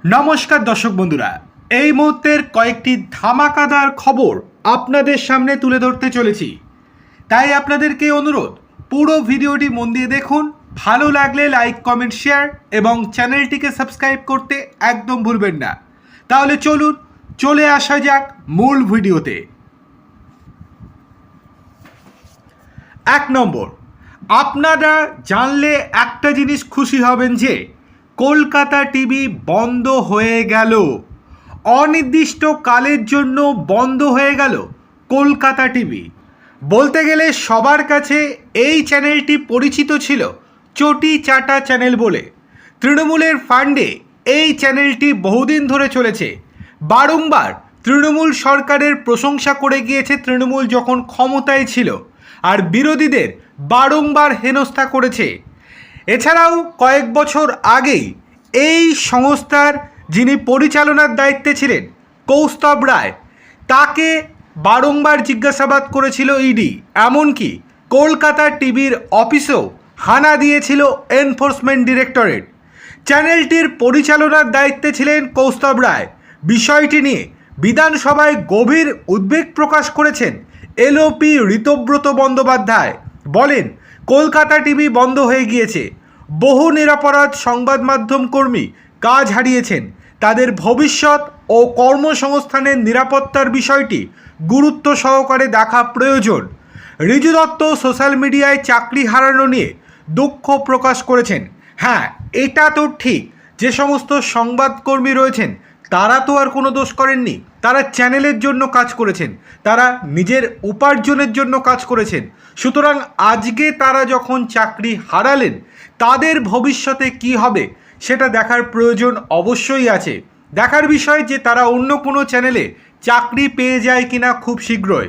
নমস্কার দর্শক বন্ধুরা, এই মুহূর্তের কয়েকটি ধামাকাদার খবর আপনাদের সামনে তুলে ধরতে চলেছি। তাই আপনাদেরকে অনুরোধ, পুরো ভিডিওটি মন দিয়ে দেখুন। ভালো লাগলে লাইক, কমেন্ট, শেয়ার এবং চ্যানেলটিকে সাবস্ক্রাইব করতে একদম ভুলবেন না। তাহলে চলুন চলে আসা যাক মূল ভিডিওতে। 1 নম্বর, আপনারা জানলে একটা জিনিস খুশি হবেন যে কলকাতা টিভি বন্ধ হয়ে গেল। অনির্দিষ্টকালের জন্য বন্ধ হয়ে গেল কলকাতা টিভি। বলতে গেলে সবার কাছে এই চ্যানেলটি পরিচিত ছিল চটি চাটা চ্যানেল বলে। তৃণমূলের ফান্ডে এই চ্যানেলটি বহুদিন ধরে চলেছে। বারংবার তৃণমূল সরকারের প্রশংসা করে গিয়েছে তৃণমূল যখন ক্ষমতায় ছিল, আর বিরোধীদের বারংবার হেনস্থা করেছে। এছাড়াও কয়েক বছর আগেই এই সংস্থার যিনি পরিচালনার দায়িত্বে ছিলেন কৌস্তব রায়, তাকে বারংবার জিজ্ঞাসাবাদ করেছিল ইডি। এমনকি কলকাতা টিভির অফিসেও হানা দিয়েছিল এনফোর্সমেন্ট ডিরেক্টরেট। চ্যানেলটির পরিচালনার দায়িত্বে ছিলেন কৌস্তব রায়। বিষয়টি নিয়ে বিধানসভায় গভীর উদ্বেগ প্রকাশ করেছেন এলওপি ঋতব্রত বন্দ্যোপাধ্যায়। বলেন, কলকাতা টিভি বন্ধ হয়ে গিয়েছে। বহু নিরপরাধ সংবাদ মাধ্যম কর্মী কাজ হারিয়েছেন। তাদের ভবিষ্যৎ ও কর্মসংস্থানের নিরাপত্তার বিষয়টি গুরুত্ব সহকারে দেখা প্রয়োজন। ঋজু দত্ত সোশ্যাল মিডিয়ায় চাকরি হারানো নিয়ে দুঃখ প্রকাশ করেছেন। হ্যাঁ, এটা তো ঠিক, যে সমস্ত সংবাদকর্মী রয়েছেন তারা তো আর কোনো দোষ করেননি। তারা চ্যানেলের জন্য কাজ করেছেন, তারা নিজের উপার্জনের জন্য কাজ করেছেন। সুতরাং আজকে তারা যখন চাকরি হারালেন, তাদের ভবিষ্যতে কি হবে সেটা দেখার প্রয়োজন অবশ্যই আছে। দেখার বিষয় যে তারা অন্য কোনো চ্যানেলে চাকরি পেয়ে যায় কিনা খুব শীঘ্রই।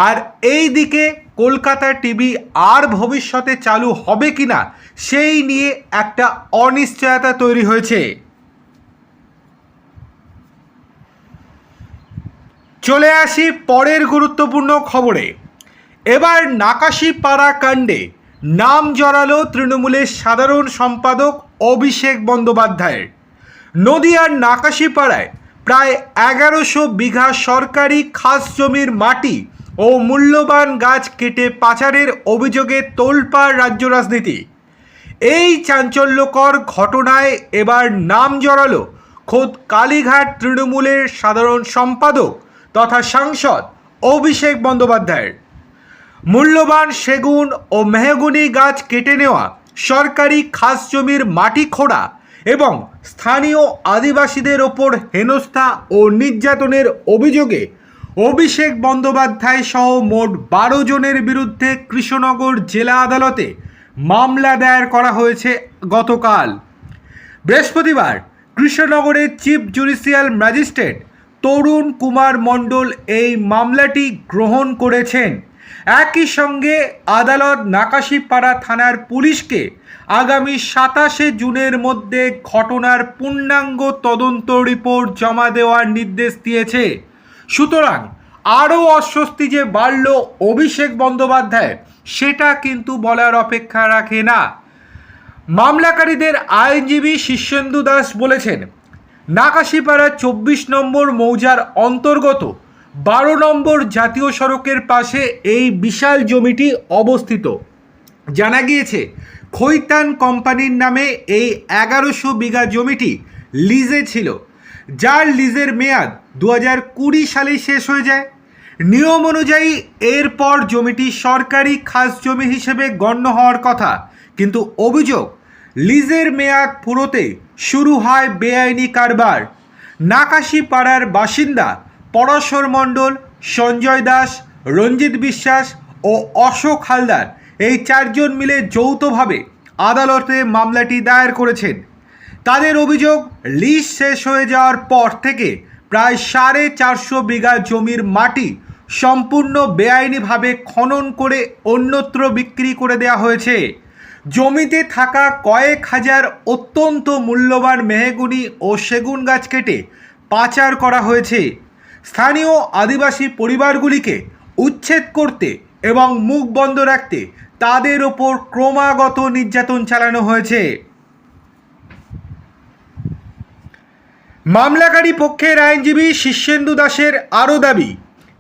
আর এই দিকে কলকাতা টিভি আর ভবিষ্যতে চালু হবে কিনা সেই নিয়ে একটা অনিশ্চয়তা তৈরি হয়েছে। চলে আসি পরের গুরুত্বপূর্ণ খবরে। এবার নাকাশিপাড়া কাণ্ডে নাম জড়ালো তৃণমূলের সাধারণ সম্পাদক অভিষেক বন্দ্যোপাধ্যায়ের। নদিয়ার নাকাশিপাড়ায় প্রায় 1100 বিঘা সরকারি খাস জমির মাটি ও মূল্যবান গাছ কেটে পাচারের অভিযোগে তোলপাড় রাজ্য রাজনীতি। এই চাঞ্চল্যকর ঘটনায় এবার নাম জড়ালো খোদ কালীঘাট তৃণমূলের সাধারণ সম্পাদক তথা সাংসদ অভিষেক বন্দ্যোপাধ্যায়ের। মূল্যবান সেগুন ও মেহগনি গাছ কেটে নেওয়া, সরকারি খাস জমির মাটি খোঁড়া এবং স্থানীয় আদিবাসীদের ওপর হেনস্থা ও নির্যাতনের অভিযোগে অভিষেক বন্দ্যোপাধ্যায় সহ মোট 12 জনের বিরুদ্ধে কৃষ্ণনগর জেলা আদালতে মামলা দায়ের করা হয়েছে গতকাল বৃহস্পতিবার। কৃষ্ণনগরের চিফ জুডিশিয়াল ম্যাজিস্ট্রেট তরুণ কুমার মণ্ডল এই মামলাটি গ্রহণ করেছেন। একই সঙ্গে আদালত নাকাশিপাড়া থানার পুলিশকে আগামী 27শে জুনের মধ্যে ঘটনার পূর্ণাঙ্গ তদন্ত রিপোর্ট জমা দেওয়ার নির্দেশ দিয়েছে। সুতরাং আরও অস্বস্তি যে বাড়ল অভিষেক বন্দ্যোপাধ্যায়, সেটা কিন্তু বলার অপেক্ষা রাখে না। মামলাকারীদের আইনজীবী শীর্ষেন্দু দাস বলেছেন, নাকাশিপাড়া 24 নম্বর মৌজার অন্তর্গত 12 নম্বর জাতীয় সড়কের পাশে এই বিশাল জমিটি অবস্থিত। জানা গিয়েছে খৈতান কোম্পানির নামে এই 1100 বিঘা জমিটি লিজে ছিল, যার লিজের মেয়াদ 2020 সালেই শেষ হয়ে যায়। নিয়ম অনুযায়ী এরপর জমিটি সরকারি খাস জমি হিসেবে গণ্য হওয়ার কথা, কিন্তু অভিযোগ লিজের মেয়াদ ফুরোতে শুরু হয় বেআইনি কারবার। নাকাশিপাড়ার বাসিন্দা পরাশর মণ্ডল, সঞ্জয় দাস, রঞ্জিত বিশ্বাস ও অশোক হালদার এই 4 জন মিলে যৌথভাবে আদালতে মামলাটি দায়ের করেছেন। তাদের অভিযোগ, লিজ শেষ হয়ে যাওয়ার পর থেকে প্রায় 450 বিঘা জমির মাটি সম্পূর্ণ বেআইনিভাবে খনন করে অন্যত্র বিক্রি করে দেওয়া হয়েছে। জমিতে থাকা কয়েক হাজার অত্যন্ত মূল্যবান মেহগনি ও সেগুন গাছ কেটে পাচার করা হয়েছে। স্থানীয় আদিবাসী পরিবারগুলিকে উচ্ছেদ করতে এবং মুখ বন্ধ রাখতে তাদের ওপর ক্রমাগত নির্যাতন চালানো হয়েছে। মামলাকারী পক্ষের আইনজীবী শীর্ষেন্দু দাসের আরও দাবি,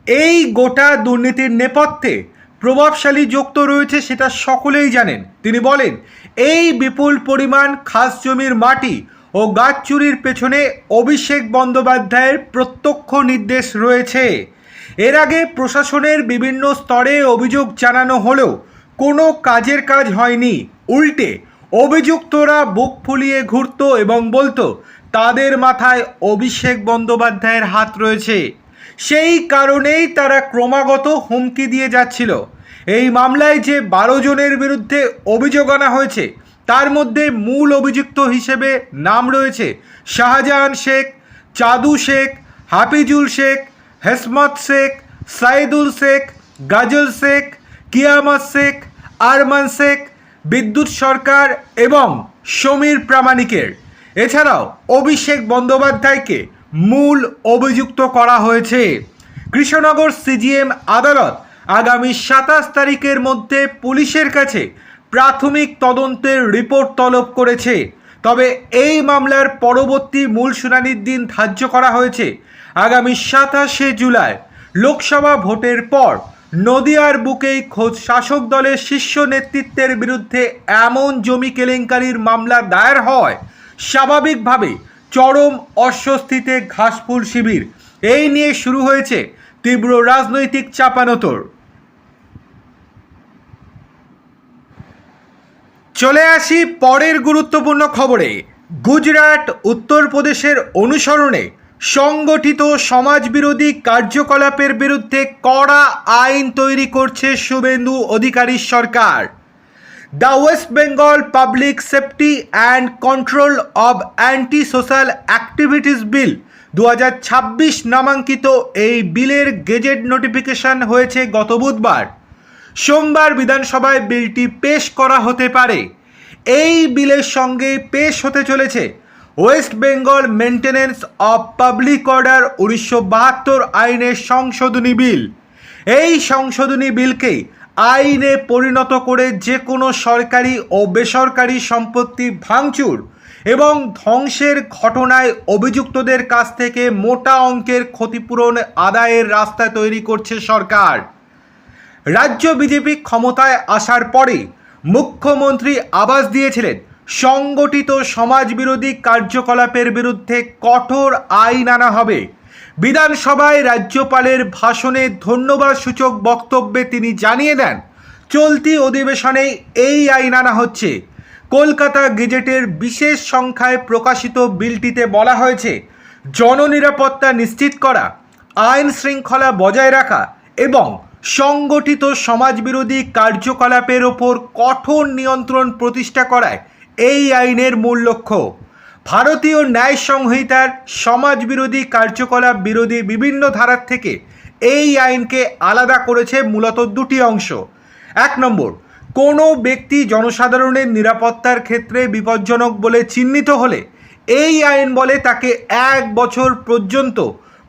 এই গোটা দুর্নীতির নেপথ্যে প্রভাবশালী যুক্ত রয়েছে সেটা সকলেই জানেন। তিনি বলেন, এই বিপুল পরিমাণ খাস জমির মাটি ও গাছ চুরির পেছনে অভিষেক বন্দ্যোপাধ্যায়ের প্রত্যক্ষ নির্দেশ রয়েছে। এর আগে প্রশাসনের বিভিন্ন স্তরে অভিযোগ জানানো হলেও কোনো কাজের কাজ হয়নি। উল্টে অভিযুক্তরা বুক ফুলিয়ে ঘুরত এবং বলতো তাদের মাথায় অভিষেক বন্দ্যোপাধ্যায়ের হাত রয়েছে। সেই কারণেই তারা ক্রমাগত হুমকি দিয়ে যাচ্ছিল। এই মামলায় যে 12 জনের বিরুদ্ধে অভিযোগ আনা হয়েছে তার মধ্যে মূল অভিযুক্ত হিসেবে নাম রয়েছে শাহজাহান শেখ, চাদু শেখ, হাফিজুল শেখ, হেসমত শেখ, সাইদুল শেখ, গাজল শেখ, কিয়ামত শেখ, আরমান শেখ, বিদ্যুৎ সরকার এবং সমীর প্রামাণিকের। এছাড়াও অভিষেক বন্দ্যোপাধ্যায়কে মূল অভিযুক্ত করা হয়েছে। কৃষ্ণনগর সিজিএম আদালত আগামী 27 তারিখের মধ্যে পুলিশের কাছে প্রাথমিক তদন্তের রিপোর্ট তলব করেছে। তবে এই মামলার পরবর্তী মূল শুনানির দিন ধার্য করা হয়েছে আগামী 27শে জুলাই। লোকসভা ভোটের পর নদিয়ার বুকেই খোদ শাসক দলের শীর্ষ নেতৃত্বের বিরুদ্ধে এমন জমি কেলেঙ্কারির মামলা দায়ের হয় স্বাভাবিকভাবে চরম অস্বস্তিতে ঘাসফুল শিবির। এই নিয়ে শুরু হয়েছে তীব্র রাজনৈতিক চাপানোতর। চলে আসি পরের গুরুত্বপূর্ণ খবরে। গুজরাট উত্তরপ্রদেশের অনুসরণে সংগঠিত সমাজবিরোধী কার্যকলাপের বিরুদ্ধে কড়া আইন তৈরি করছে শুভেন্দু অধিকারীর সরকার। The West Bengal public safety and control of anti social activities bill 2026 নামাঙ্কিত এই বিলের গেজেট নোটিফিকেশন হয়েছে গত বুধবার। সোমবার বিধানসভায় বিলটি পেশ করা হতে পারে। এই বিলের সঙ্গে পেশ হতে চলেছে West Bengal maintenance of public order 1972 আইনের সংশোধনী বিল। এই সংশোধনী বিলকেই আইনে পরিণত করে যে কোনো সরকারি ও বেসরকারি সম্পত্তি ভাঙচুর এবং ধ্বংসের ঘটনায় অভিযুক্তদের কাছ থেকে মোটা অঙ্কের ক্ষতিপূরণ আদায়ের রাস্তা তৈরি করছে সরকার। রাজ্য বিজেপি ক্ষমতায় আসার পরে মুখ্যমন্ত্রী আভাস দিয়েছিলেন সংগঠিত সমাজবিরোধী কার্যকলাপের বিরুদ্ধে কঠোর আইন আনা হবে। বিধানসভায় রাজ্যপালের ভাষণে ধন্যবাদসূচক বক্তব্যে তিনি জানিয়ে দেন, চলতি অধিবেশনেই এই আইন আনা হচ্ছে। কলকাতা গেজেটের বিশেষ সংখ্যায় প্রকাশিত বিলটিতে বলা হয়েছে, জননিরাপত্তা নিশ্চিত করা, আইন শৃঙ্খলা বজায় রাখা এবং সংগঠিত সমাজবিরোধী কার্যকলাপের ওপর কঠোর নিয়ন্ত্রণ প্রতিষ্ঠা করায় এই আইনের মূল লক্ষ্য। ভারতীয় ন্যায় সংহিতার সমাজবিরোধী কার্যকলাপ বিরোধী বিভিন্ন ধারার থেকে এই আইনকে আলাদা করেছে মূলত দুটি অংশ। 1 নম্বর, কোনো ব্যক্তি জনসাধারণের নিরাপত্তার ক্ষেত্রে বিপজ্জনক বলে চিহ্নিত হলে এই আইন বলে তাকে 1 বছর পর্যন্ত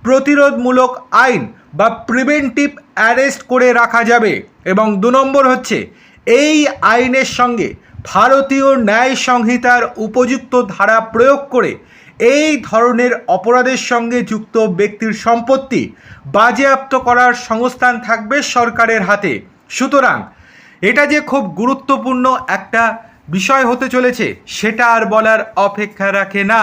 প্রতিরোধমূলক আইন বা প্রিভেন্টিভ অ্যারেস্ট করে রাখা যাবে। এবং 2 নম্বর হচ্ছে, এই আইনের সঙ্গে ভারতীয় ন্যায় সংহিতার উপযুক্ত ধারা প্রয়োগ করে এই ধরনের অপরাধের সঙ্গে যুক্ত ব্যক্তির সম্পত্তি বাজেয়াপ্ত করার সংস্থান থাকবে সরকারের হাতে। সুতরাং এটা যে খুব গুরুত্বপূর্ণ একটা বিষয় হতে চলেছে সেটা আর বলার অপেক্ষা রাখে না।